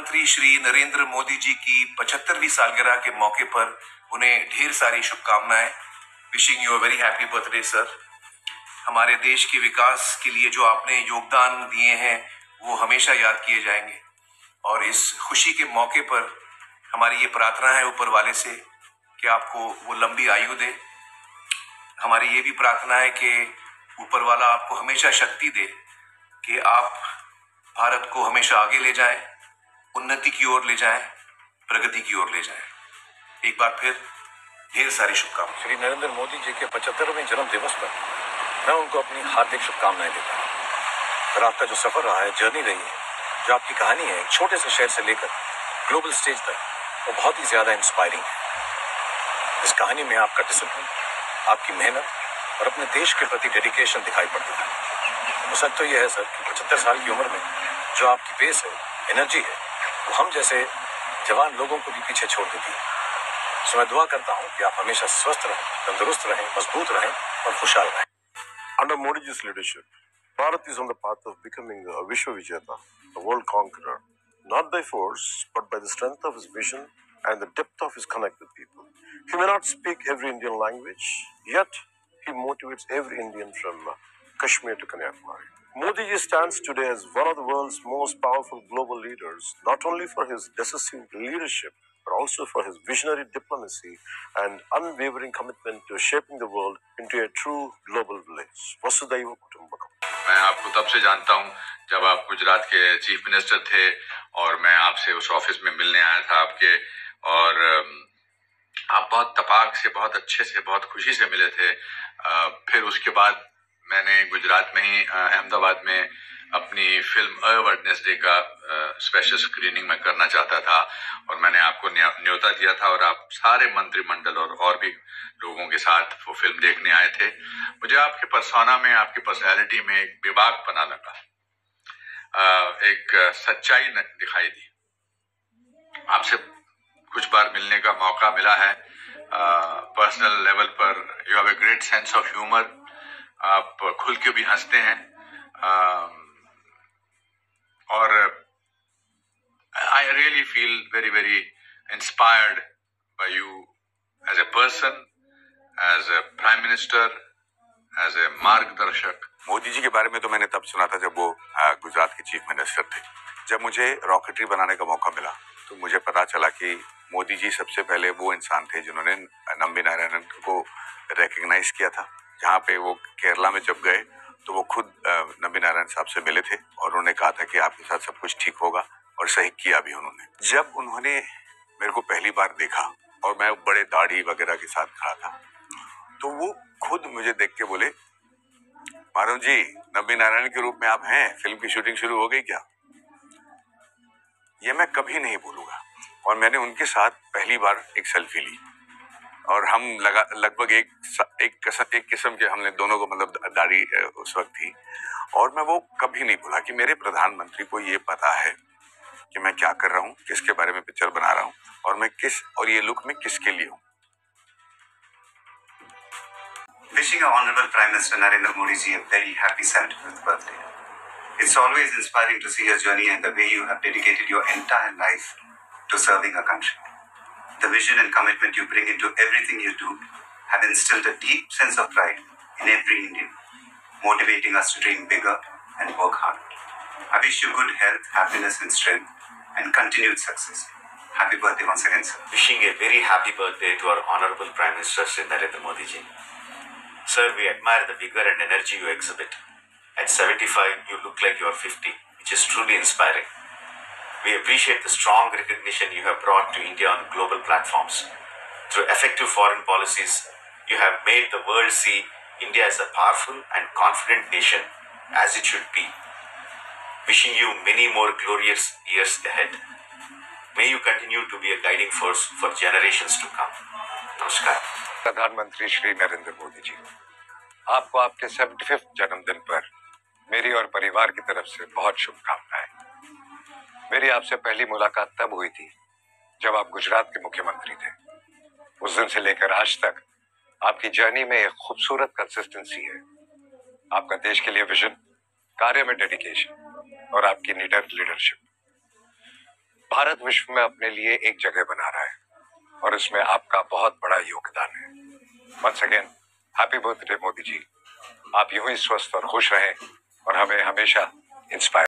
प्रधानमंत्री श्री नरेंद्र मोदी जी की 75वीं सालगिरह के मौके पर उन्हें ढेर सारी शुभकामनाएं। Wishing you a very happy birthday sir. हमारे देश के विकास के लिए जो आपने योगदान दिए हैं वो हमेशा याद किए जाएंगे और इस खुशी के मौके पर हमारी ये प्रार्थना है ऊपर वाले से कि आपको वो लंबी आयु दे। हमारी ये भी प्रार्थना है कि ऊपर वाला आपको हमेशा शक्ति दे कि आप भारत को हमेशा आगे ले जाएं, उन्नति की ओर ले जाएं, प्रगति की ओर ले जाएं। एक बार फिर ढेर सारी शुभकामनाएं। श्री नरेंद्र मोदी जी के 75वें जन्म दिवस पर मैं उनको अपनी हार्दिक शुभकामनाएं देता हूँ। और आपका जो सफर रहा है, जर्नी रही है, जो आपकी कहानी है एक छोटे से शहर से लेकर ग्लोबल स्टेज तक, वो बहुत ही ज्यादा इंस्पायरिंग है। इस कहानी में आपका डिसिप्लिन, आपकी मेहनत और अपने देश के प्रति डेडिकेशन दिखाई पड़ता है। सच तो यह है सर कि 75 साल की उम्र में जो आपकी पेस है, एनर्जी है, वो हम जैसे जवान लोगों को भी पीछे छोड़ देती है। सो मैं दुआ करता हूँ कि आप हमेशा स्वस्थ रहें, तंदुरुस्त रहें, मजबूत रहें और खुशहाल रहें। Under Modi's leadership, Bharat is on the path of becoming a Vishwavijayata, a world conqueror, not by force, but by the strength of his vision and the depth of his connect with people. He may not speak every Indian language, yet he motivates every Indian from Kashmir to Kanyakumari. Modi ji stands today as one of the world's most powerful global leaders, not only for his decisive leadership, but also for his visionary diplomacy and unwavering commitment to shaping the world into a true global village. Vasudhaiva Kutumbakam. मैं आपको तब से जानता हूं जब आप गुजरात के chief minister थे और मैं आपसे उस ऑफिस में मिलने आया था आपके, और आप बहुत तपाक से, बहुत अच्छे से, बहुत खुशी से मिले थे। फिर उसके बाद मैंने गुजरात में ही अहमदाबाद में अपनी फिल्म अ वेडनेसडे का स्पेशल स्क्रीनिंग में करना चाहता था और मैंने आपको न्योता दिया था और आप सारे मंत्रिमंडल और भी लोगों के साथ वो फिल्म देखने आए थे। मुझे आपके पर्सोना में, आपकी पर्सनैलिटी में एक बेबाकपना लगा, एक सच्चाई दिखाई दी। आपसे कुछ बार मिलने का मौका मिला है पर्सनल लेवल पर। You have a great sense of humour, आप खुल के भी हंसते हैं और I really feel very very inspired by you as a person, as a prime minister, as a मार्गदर्शक। मोदी जी के बारे में तो मैंने तब सुना था जब वो गुजरात के चीफ मिनिस्टर थे। जब मुझे रॉकेटरी बनाने का मौका मिला तो मुझे पता चला कि मोदी जी सबसे पहले वो इंसान थे जिन्होंने नंबी नारायणन को रिकग्नाइज किया था। जहाँ पे वो केरला में जब गए तो वो खुद नंबी नारायण साहब से मिले थे और उन्होंने कहा था कि आपके साथ सब कुछ ठीक होगा, और सही किया भी उन्होंने। जब उन्होंने मेरे को पहली बार देखा और मैं बड़े दाढ़ी वगैरह के साथ खड़ा था, तो वो खुद मुझे देख के बोले, माधव जी, नंबी नारायण के रूप में आप हैं, फिल्म की शूटिंग शुरू हो गई क्या? ये मैं कभी नहीं भूलूंगा। और मैंने उनके साथ पहली बार एक सेल्फी ली और हम लगभग एक किस्म के हमने दोनों को, मतलब दाढ़ी उस वक्त थी, और मैं वो कभी नहीं भूला कि मेरे प्रधानमंत्री को ये पता है कि मैं क्या कर रहा हूँ, किसके बारे में पिक्चर बना रहा हूँ और ये लुक में किसके लिए हूँ। Wishing our Honorable Prime Minister Narendra Modi ji a very happy 75th birthday. It's always inspiring to see your journey and the way you have dedicated your entire life to serving our country. The vision and commitment you bring into everything you do have instilled a deep sense of pride in every Indian, motivating us to dream bigger and work hard. I wish you good health, happiness and strength and continued success. Happy birthday once again, sir. Wishing a very happy birthday to our Honorable Prime Minister Shri Narendra Modi ji. Sir, we admire the vigor and energy you exhibit. At 75, you look like you are 50, which is truly inspiring. We appreciate the strong recognition you have brought to India on global platforms. Through effective foreign policies, you have made the world see India as a powerful and confident nation, as it should be. Wishing you many more glorious years ahead. May you continue to be a guiding force for generations to come. Namaskar. प्रधानमंत्री श्री नरेंद्र मोदी जी, आपको आपके 75वें जन्मदिन पर मेरी और परिवार की तरफ से बहुत शुभकामनाएं। मेरी आपसे पहली मुलाकात तब हुई थी जब आप गुजरात के मुख्यमंत्री थे। उस दिन से लेकर आज तक आपकी जर्नी में एक खूबसूरत कंसिस्टेंसी है। आपका देश के लिए विजन, कार्य में डेडिकेशन और आपकी निडर लीडरशिप। भारत विश्व में अपने लिए एक जगह बना रहा है और इसमें आपका बहुत बड़ा योगदान है। Once again happy birthday Modi ji. आप यूं ही स्वस्थ और खुश रहें और हमें हमेशा इंस्पायर